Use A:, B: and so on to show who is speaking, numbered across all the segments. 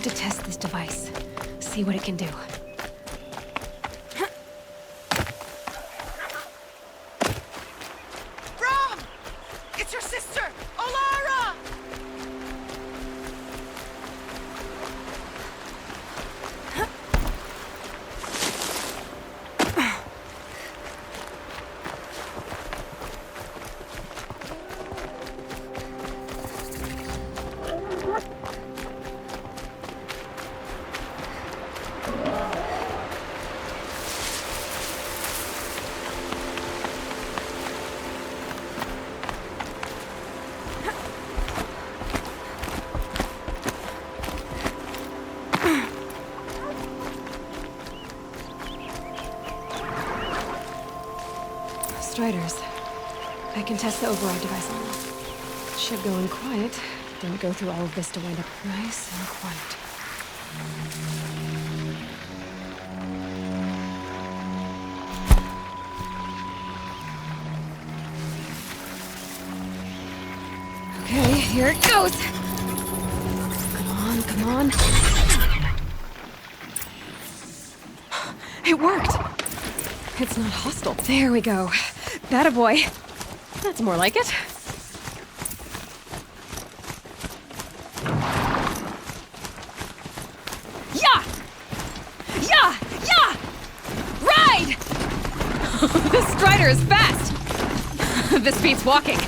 A: need to test this device. See what it can do.
B: Brom! It's your sister, Olara!
A: Striders. I can test the override device on them. Should go in quiet. Don't go through all of this to wind up nice and quiet. Okay, here it goes! Come on, come on. It worked! It's not hostile. There we go. That boy. That's more like it. Yeah! Yeah! Yeah! Ride! This Strider is fast! This beats walking.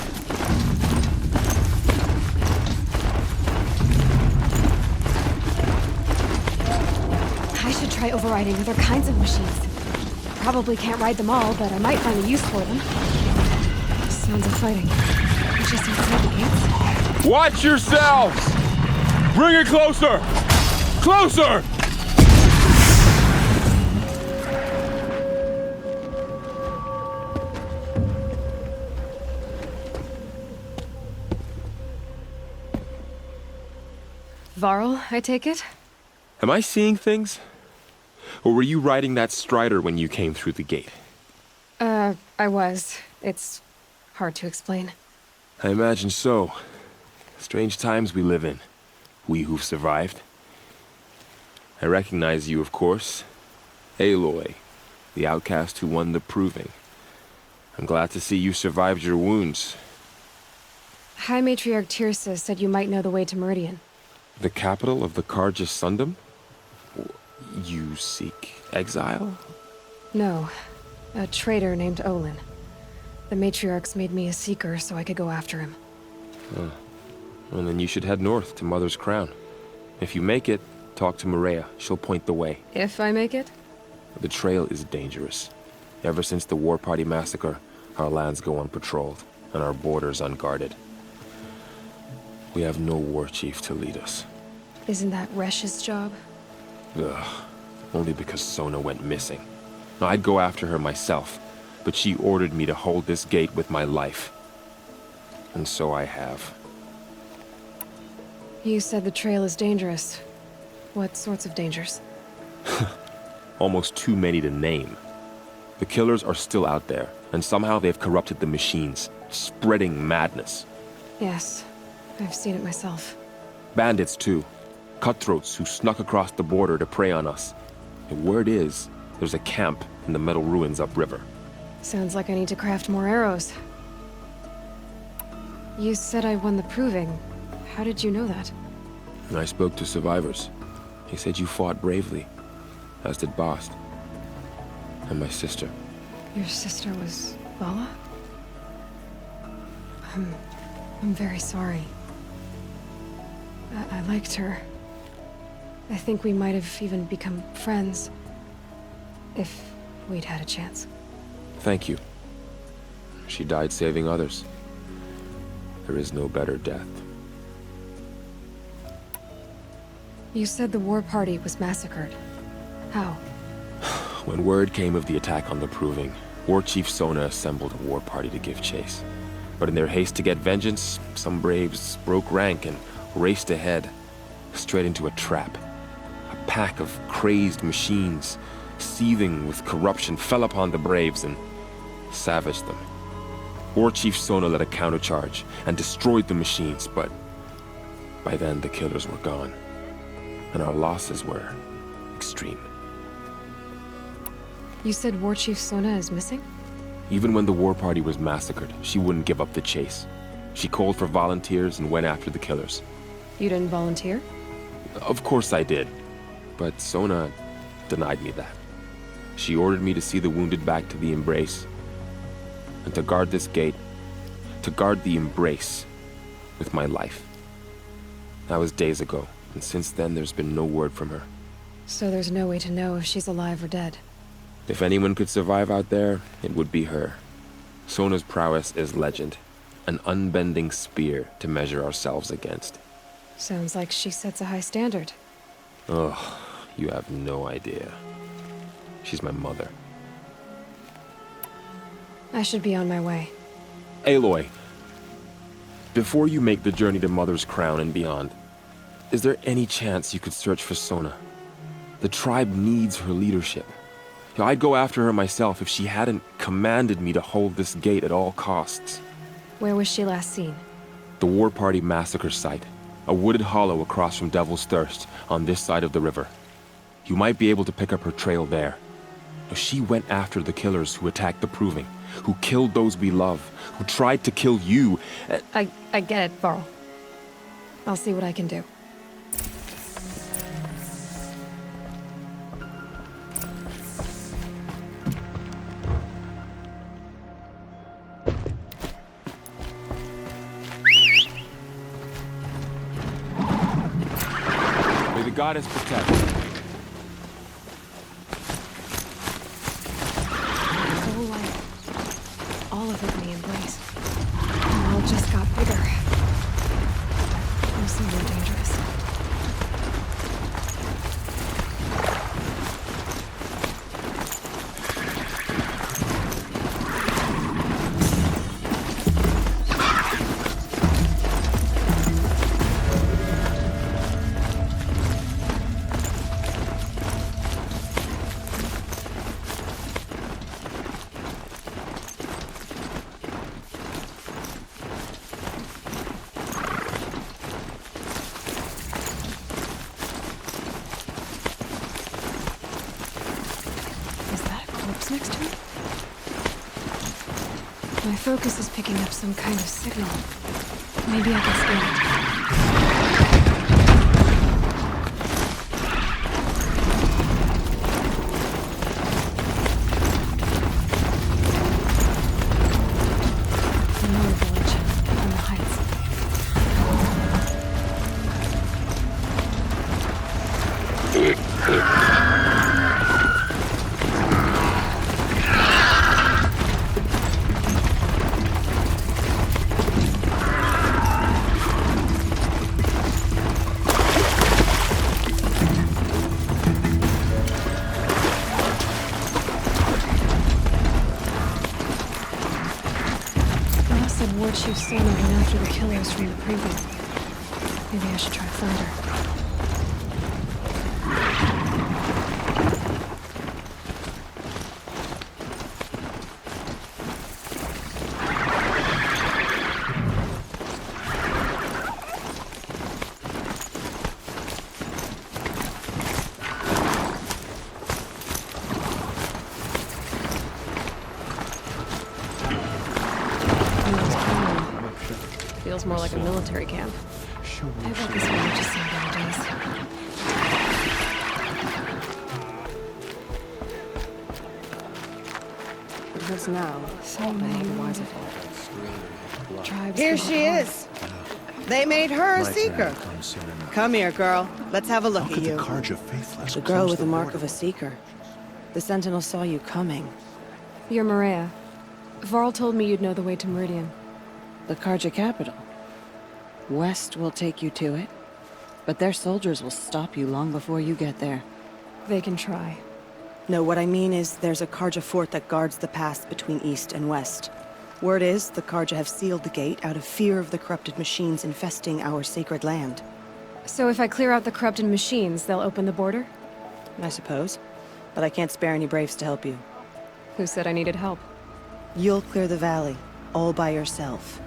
A: I should try overriding other kinds of machines. Probably can't ride them all, but I might find a use for them. Sounds of fighting. Just outside the gates.
C: Watch yourselves! Bring it closer! Closer!
A: Varl, I take it?
C: Am I seeing things? Or were you riding that Strider when you came through the gate?
A: I was. It's hard to explain.
C: I imagine so. Strange times we live in. We who've survived. I recognize you, of course. Aloy, the outcast who won the Proving. I'm glad to see you survived your wounds.
A: High Matriarch Tirsa said you might know the way to Meridian.
C: The capital of the Carja Sundom? You seek exile?
A: No. A traitor named Olin. The Matriarchs made me a seeker so I could go after him.
C: Well, then you should head north to Mother's Crown. If you make it, talk to Maria. She'll point the way.
A: If I make it?
C: The trail is dangerous. Ever since the War Party massacre, our lands go unpatrolled, and our borders unguarded. We have no war chief to lead us.
A: Isn't that Resh's job?
C: Ugh. Only because Sona went missing. Now, I'd go after her myself, but she ordered me to hold this gate with my life. And so I have.
A: You said the trail is dangerous. What sorts of dangers?
C: Almost too many to name. The killers are still out there, and somehow they've corrupted the machines, spreading madness.
A: Yes, I've seen it myself.
C: Bandits, too. Cutthroats who snuck across the border to prey on us. The word is, there's a camp in the metal ruins upriver.
A: Sounds like I need to craft more arrows. You said I won the Proving. How did you know that?
C: And I spoke to survivors. He said you fought bravely, as did Bast. And my sister.
A: Your sister was Vala? I'm very sorry. I liked her. I think we might have even become friends. If we'd had a chance.
C: Thank you. She died saving others. There is no better death.
A: You said the war party was massacred. How?
C: When word came of the attack on the Proving, War Chief Sona assembled a war party to give chase. But in their haste to get vengeance, some braves broke rank and raced ahead, straight into a trap. A pack of crazed machines, seething with corruption, fell upon the braves and savaged them. War Chief Sona led a countercharge and destroyed the machines, but by then the killers were gone. and our losses were extreme.
A: You said War Chief Sona is missing?
C: Even when the war party was massacred, she wouldn't give up the chase. She called for volunteers and went after the killers.
A: You didn't volunteer?
C: Of course I did, but Sona denied me that. She ordered me to see the wounded back to the Embrace, and to guard this gate, to guard the Embrace with my life. That was days ago, and since then there's been no word from her.
A: So there's no way to know if she's alive or dead.
C: If anyone could survive out there, it would be her. Sona's prowess is legend, an unbending spear to measure ourselves against.
A: Sounds like she sets a high standard.
C: Ugh, you have no idea. She's my mother.
A: I should be on my way.
C: Aloy, before you make the journey to Mother's Crown and beyond, is there any chance you could search for Sona? The tribe needs her leadership. I'd go after her myself if she hadn't commanded me to hold this gate at all costs.
A: Where was she last seen?
C: The War Party massacre site. A wooded hollow across from Devil's Thirst, on this side of the river. You might be able to pick up her trail there. She went after the killers who attacked the Proving, who killed those we love, who tried to kill you.
A: I get it, Varl. I'll see what I can do.
C: May the goddess protect.
A: Whole life. All of it in the Embrace. The world just got bigger. Also more dangerous. Next to it? My focus is picking up some kind of signal. Maybe I can scan it. Another village on the heights. War Chief Sona went after the killers from the preview. Maybe I should try to find her. Feels more like a military camp. I bet this village is seen better days.
D: Because now,
A: So many
D: otherwise
A: wounded. Tribes
B: Here
A: cannot
B: she
A: help.
B: is. They made her a seeker. Come here, girl. Let's have a look at you.
D: the girl with the mark of a seeker. The Sentinel saw you coming.
A: You're Maria. Varl told me you'd know the way to Meridian.
D: The Carja capital. West will take you to it, but their soldiers will stop you long before you get there.
A: They can try.
D: No, what I mean is there's a Carja fort that guards the pass between East and West. Word is, the Carja have sealed the gate out of fear of the corrupted machines infesting our sacred land.
A: So if I clear out the corrupted machines, they'll open the border?
D: I suppose. But I can't spare any braves to help you.
A: Who said I needed help?
D: You'll clear the valley, all by yourself.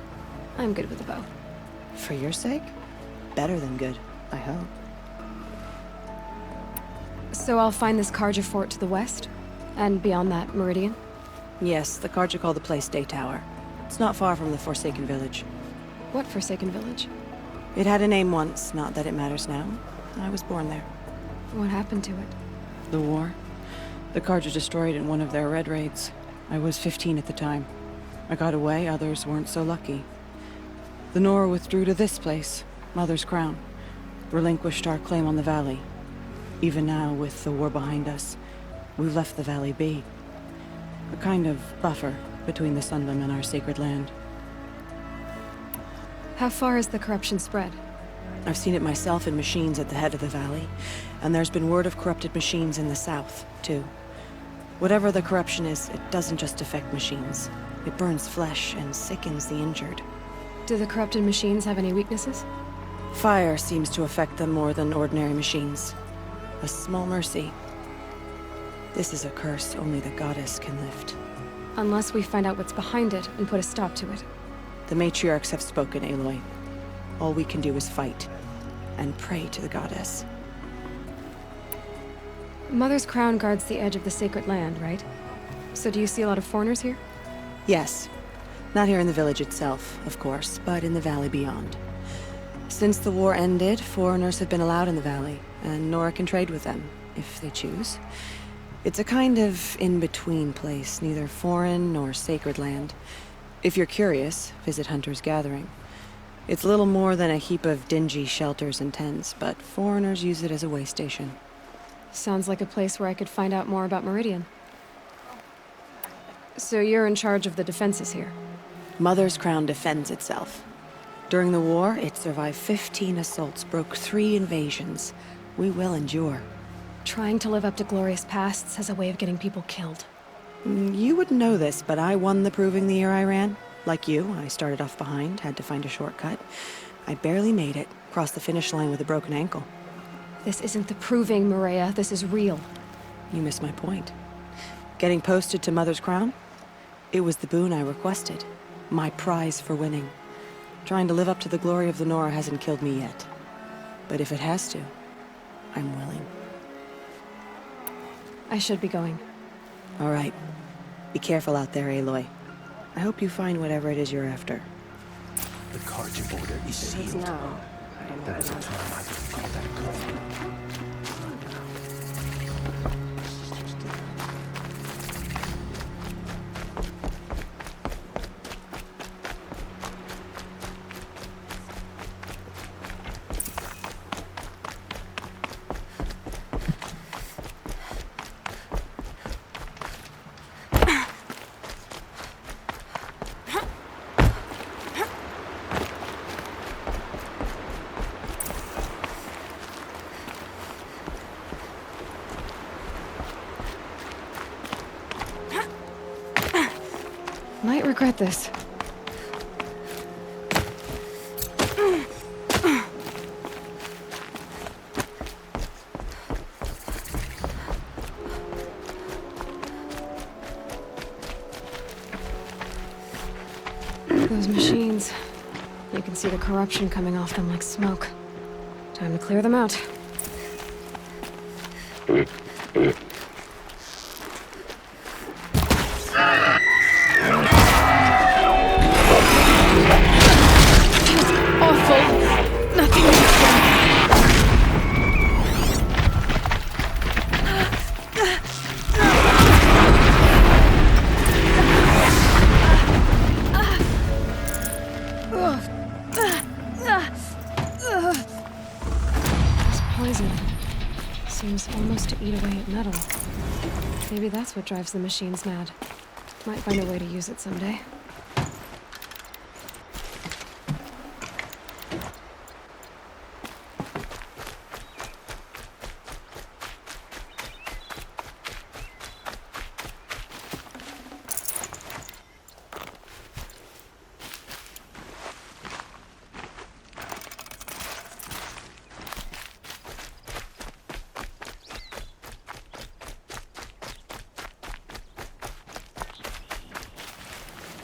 A: I'm good with a bow.
D: For your sake? Better than good, I hope.
A: So I'll find this Karja fort to the west? And beyond that, Meridian?
D: Yes, the Karja call the place Day Tower. It's not far from the Forsaken Village.
A: What Forsaken Village?
D: It had a name once, not that it matters now. I was born there.
A: What happened to it?
D: The war. The Karja destroyed in one of their red raids. I was 15 at the time. I got away, others weren't so lucky. The Nora withdrew to this place, Mother's Crown. Relinquished our claim on the valley. Even now, with the war behind us, we've left the valley be. A kind of buffer between the Sundom and our sacred land.
A: How far has the corruption spread?
D: I've seen it myself in machines at the head of the valley, and there's been word of corrupted machines in the south, too. Whatever the corruption is, it doesn't just affect machines. It burns flesh and sickens the injured.
A: Do the corrupted machines have any weaknesses?
D: Fire seems to affect them more than ordinary machines. A small mercy. This is a curse only the goddess can lift.
A: Unless we find out what's behind it and put a stop to it.
D: The matriarchs have spoken, Aloy. All we can do is fight, and pray to the goddess.
A: Mother's Crown guards the edge of the sacred land, right? So do you see a lot of foreigners here?
D: Yes. Not here in the village itself, of course, but in the valley beyond. Since the war ended, foreigners have been allowed in the valley, and Nora can trade with them, if they choose. It's a kind of in-between place, neither foreign nor sacred land. If you're curious, visit Hunter's Gathering. It's little more than a heap of dingy shelters and tents, but foreigners use it as a way station.
A: Sounds like a place where I could find out more about Meridian. So you're in charge of the defenses here?
D: Mother's Crown defends itself. During the war, it survived 15 assaults, broke 3 invasions. We will endure.
A: Trying to live up to glorious pasts has a way of getting people killed.
D: You wouldn't know this, but I won the Proving the year I ran. Like you, I started off behind, had to find a shortcut. I barely made it, crossed the finish line with a broken ankle.
A: This isn't the Proving, Maria. This is real.
D: You missed my point. Getting posted to Mother's Crown? It was the boon I requested. My prize for winning. Trying to live up to the glory of the Nora hasn't killed me yet. But if it has to, I'm willing.
A: I should be going.
D: All right. Be careful out there, Aloy. I hope you find whatever it is you're after.
E: The Karja border is sealed.
D: Now.
E: That is a term I would call that good.
A: Might regret this. Those machines. You can see the corruption coming off them like smoke. Time to clear them out. Poison. Seems almost to eat away at metal. Maybe that's what drives the machines mad. Might find a way to use it someday.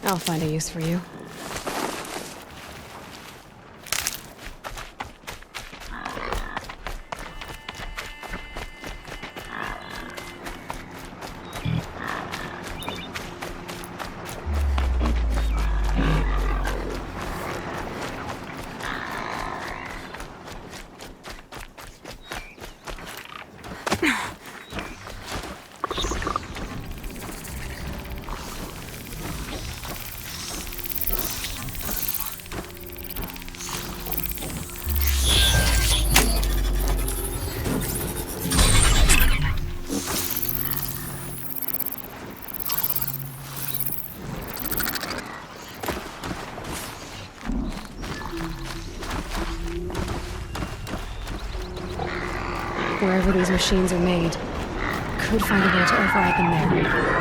A: I'll find a use for you. wherever these machines are made. Could find a way to override them there.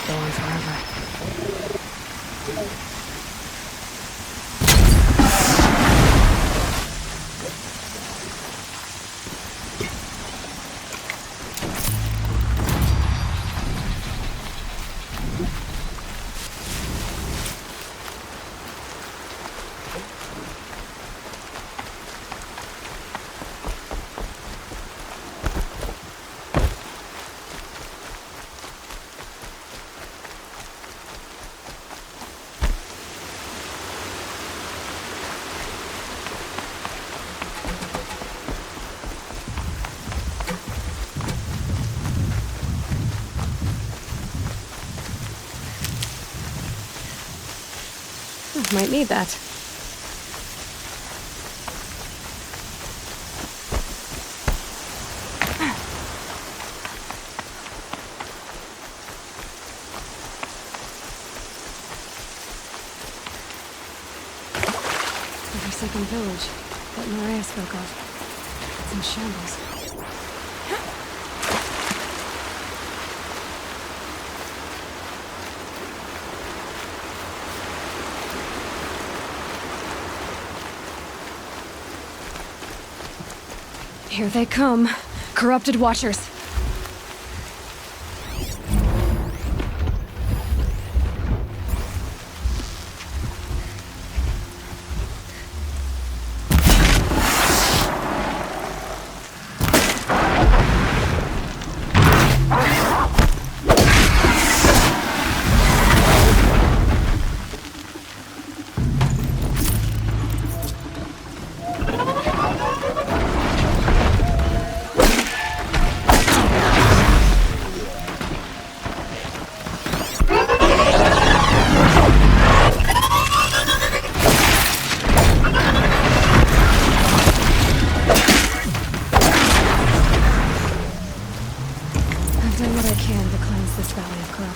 A: Go on forever. Might need that. The Forsaken Village that Maria spoke of. It's in shambles. Here they come. Corrupted Watchers.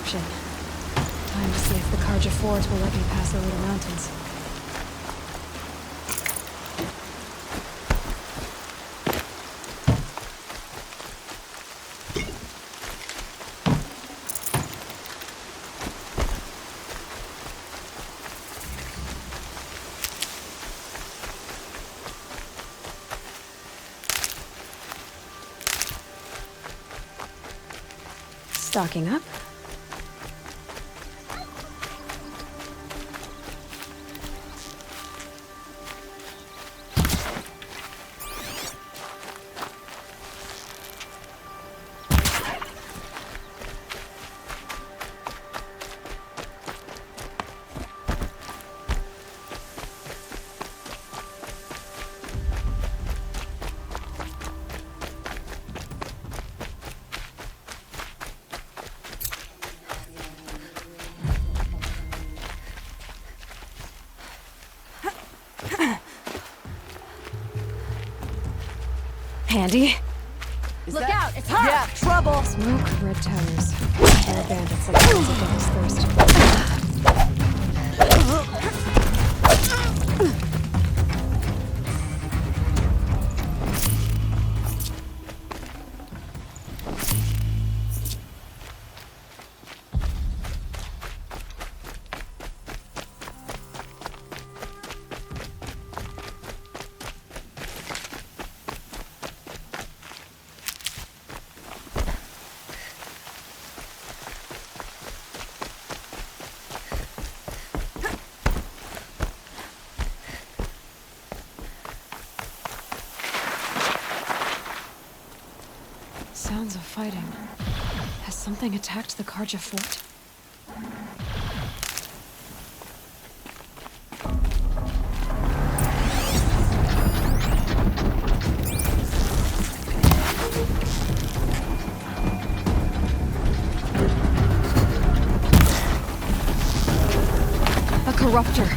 A: Time to see if the Carja Forge will let me pass over the mountains. Stocking up. Handy.
F: Look out! It's her! Yeah, trouble!
A: Smoke, red towers. There are bandits like those of Devil's Thirst. Sounds of fighting. Has something attacked the Karja fort? A corruptor.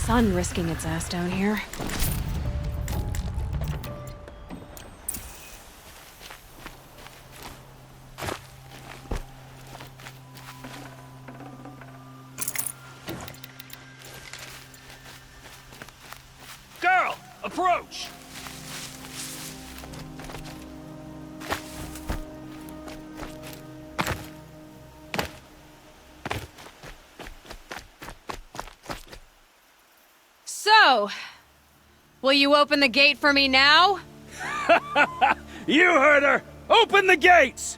A: Sun risking its ass down here.
G: Girl, approach!
A: So, will you open the gate for me now?
G: You heard her! Open the gates!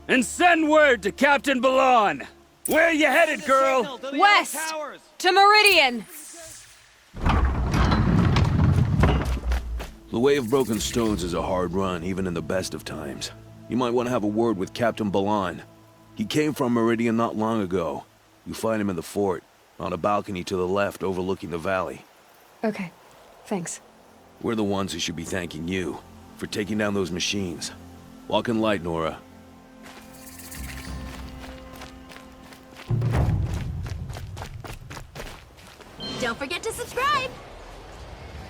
G: And send word to Captain Balan! Where you headed, girl?
A: West! To Meridian!
H: The Way of Broken Stones is a hard run, even in the best of times. You might want to have a word with Captain Balan. He came from Meridian not long ago. You find him in the fort, on a balcony to the left overlooking the valley.
A: Okay, thanks.
H: We're the ones who should be thanking you for taking down those machines. Walk in light, Nora.
F: Don't forget to subscribe!